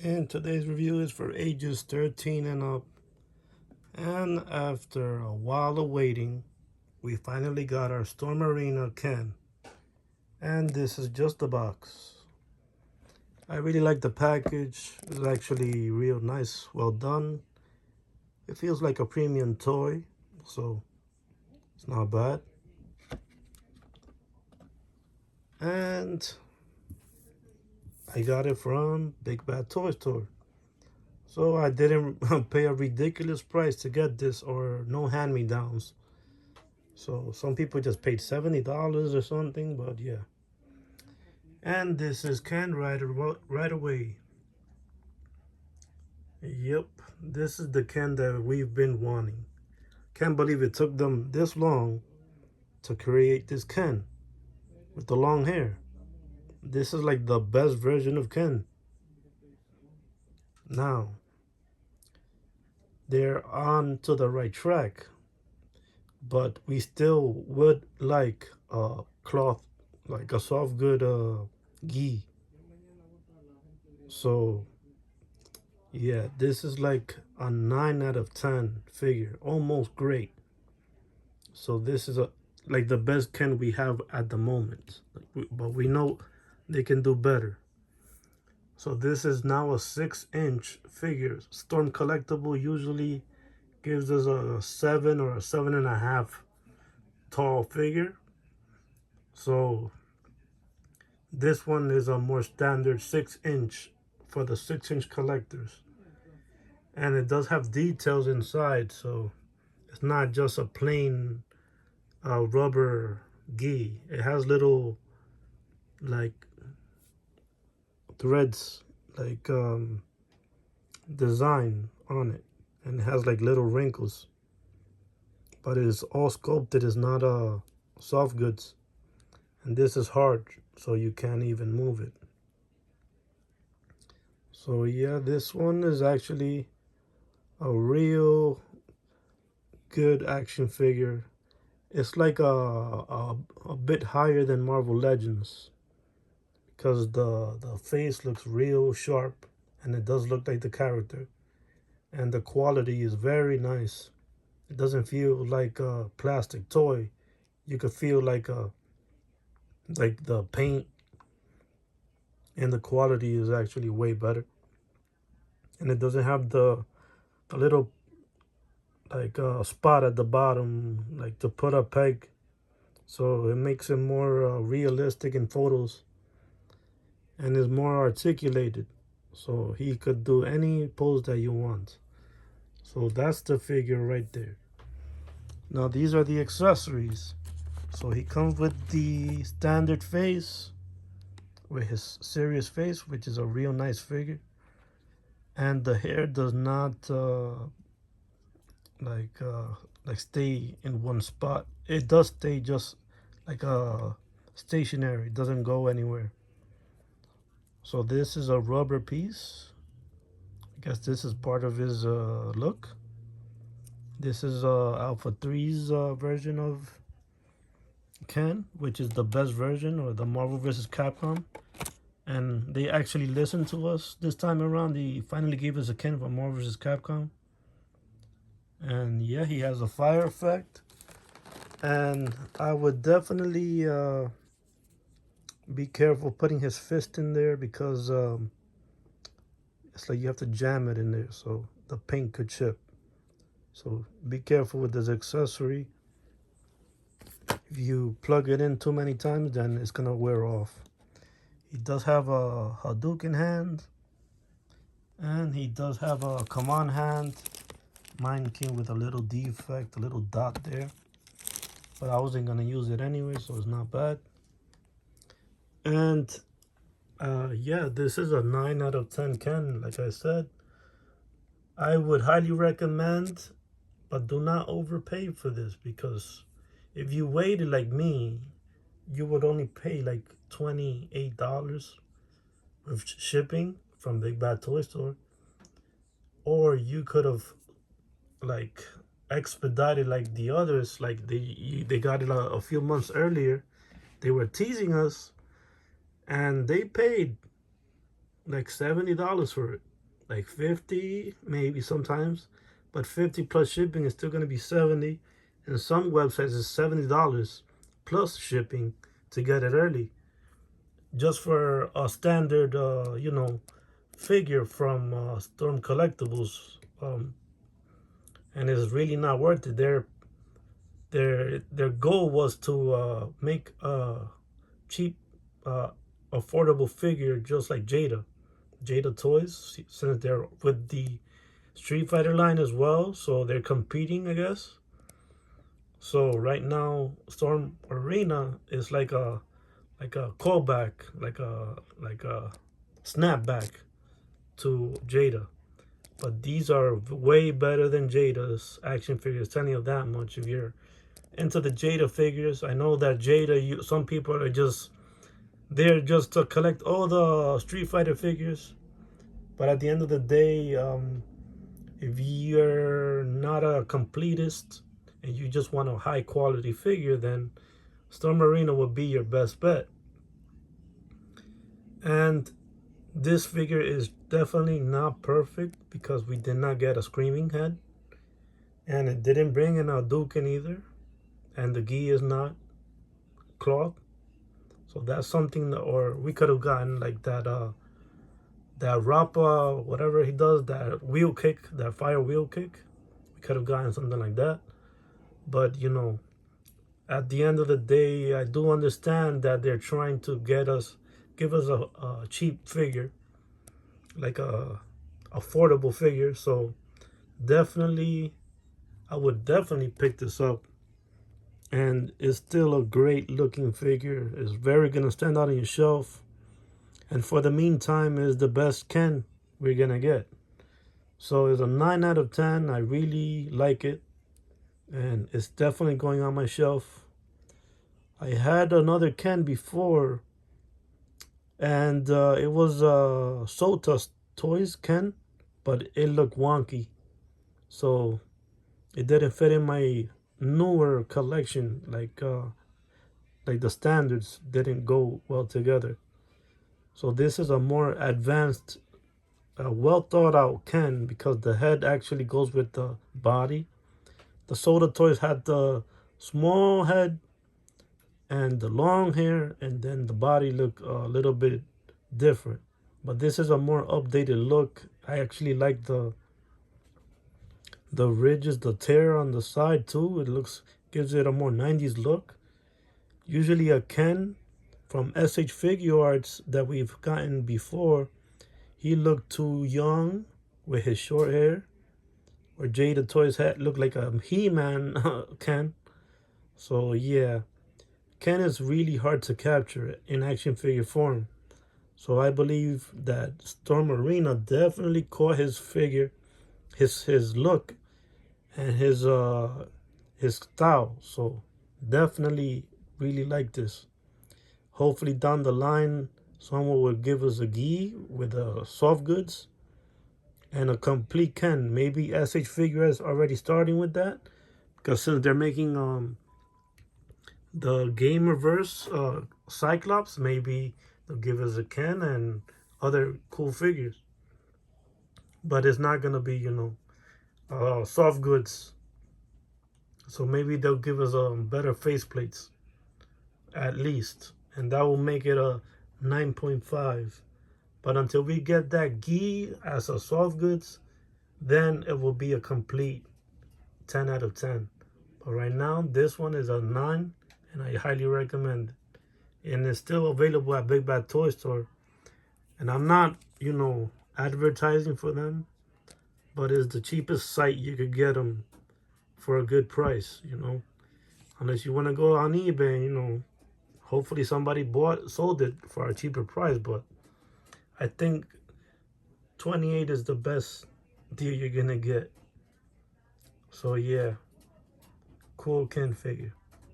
And today's review is for ages 13 and up. And after a while of waiting, we finally got our Storm Arena Ken. And this is just the box. I really like the package. It's actually real nice, well done. It feels like a premium toy, so it's not bad. And I got it from Big Bad Toy Store. So I didn't pay a ridiculous price to get this, or no hand-me-downs. So some people just paid $70 or something, but yeah. And this is Ken right away. Yep, this is the Ken that we've been wanting. Can't believe it took them this long to create this Ken with the long hair. This is like the best version of Ken. Now, they're on to the right track, but we still would like a cloth, like a soft good gi. So yeah, this is like a 9 out of 10 figure, almost great. So this is like the best Ken we have at the moment, but we know they can do better. So this is now a 6-inch figure. Storm Collectible usually gives us a 7 or a 7.5 tall figure. So this one is a more standard 6-inch for the 6-inch collectors. And it does have details inside, so it's not just a plain rubber gi. It has little like threads, like design on it, and it has like little wrinkles. But it is all sculpted. It's not soft goods, and this is hard, so you can't even move it. So yeah, this one is actually a real good action figure. It's like a bit higher than Marvel Legends, because the face looks real sharp, and it does look like the character, and the quality is very nice. It doesn't feel like a plastic toy. You could feel like the paint, and the quality is actually way better. And it doesn't have the little like spot at the bottom, like to put a peg. So it makes it more realistic in photos, and is more articulated. So he could do any pose that you want. So that's the figure right there. Now these are the accessories. So he comes with the standard face, with his serious face, which is a real nice figure. And the hair does not like uh, like stay in one spot. It does stay just like stationary. It doesn't go anywhere. So this is a rubber piece. I guess this is part of his look. This is Alpha 3's version of Ken, which is the best version, or the Marvel vs. Capcom. And they actually listened to us this time around. They finally gave us a Ken from Marvel vs. Capcom. And yeah, he has a fire effect. And I would definitely be careful putting his fist in there, because it's like you have to jam it in there, so the paint could chip. So be careful with this accessory. If you plug it in too many times, then it's gonna wear off. He does have a Hadouken hand, and he does have a command hand. Mine came with a little defect, a little dot there, but I wasn't gonna use it anyway, so it's not bad. And yeah, this is a 9 out of 10 Ken. Like I said, I would highly recommend, but do not overpay for this, because if you waited like me, you would only pay like $28 with shipping from Big Bad Toy Store. Or you could have like expedited like the others, like they got it a few months earlier. They were teasing us, and they paid like $70 for it, like 50 maybe sometimes, but 50 plus shipping is still going to be 70, and some websites is $70 plus shipping to get it early, just for a standard figure from Storm Collectibles. And it's really not worth it. Their goal was to make a cheap, uh, affordable figure just like Jada Toys, since they're with the Street Fighter line as well, so they're competing, I guess. So right now, Storm Arena is like a callback, like a snapback to Jada. But these are way better than Jada's action figures. Telling you that much. If you're into the Jada figures, I know that Jada, some people are just there just to collect all the Street Fighter figures. But at the end of the day, if you're not a completist and you just want a high quality figure, then Storm Arena would be your best bet. And this figure is definitely not perfect because we did not get a screaming head, and it didn't bring in a Duken either, and the gi is not cloth. So that's something that, or we could have gotten like that Rappa, whatever he does, that wheel kick, that fire wheel kick. We could have gotten something like that. But at the end of the day, I do understand that they're trying to give us a cheap figure, like a affordable figure. So definitely, I would definitely pick this up. And it's still a great looking figure. It's very gonna stand out on your shelf. And for the meantime, is the best Ken we're gonna get. So it's a 9 out of 10. I really like it, and it's definitely going on my shelf. I had another Ken before, and it was Sota Toys Ken, but it looked wonky, so it didn't fit in my newer collection. Like the standards didn't go well together. So this is a more advanced, well thought out Ken, because the head actually goes with the body. The Soda Toys had the small head and the long hair, and then the body looked a little bit different. But this is a more updated look. I actually like the ridges, the tear on the side too. It gives it a more 90s look. Usually a Ken from SH Figuarts that we've gotten before, he looked too young with his short hair. Or Jada Toys head looked like a He-Man Ken. So yeah, Ken is really hard to capture in action figure form. So I believe that Storm Arena definitely caught his figure, his look, and his style. So definitely really like this. Hopefully down the line, someone will give us a gi with soft goods and a complete Ken. Maybe SH Figuarts already starting with that, because since they're making the Game Reverse Cyclops, maybe they'll give us a Ken and other cool figures. But it's not gonna be soft goods. So maybe they'll give us better faceplates at least, and that will make it a 9.5. But until we get that gi as a soft goods, then it will be a complete 10 out of 10. But right now, this one is a 9, and I highly recommend it. And it's still available at Big Bad Toy Store. And I'm not, advertising for them, but it's the cheapest site you could get them for a good price, Unless you want to go on eBay, hopefully somebody sold it for a cheaper price. But I think 28 is the best deal you're gonna get. So yeah, cool Ken figure.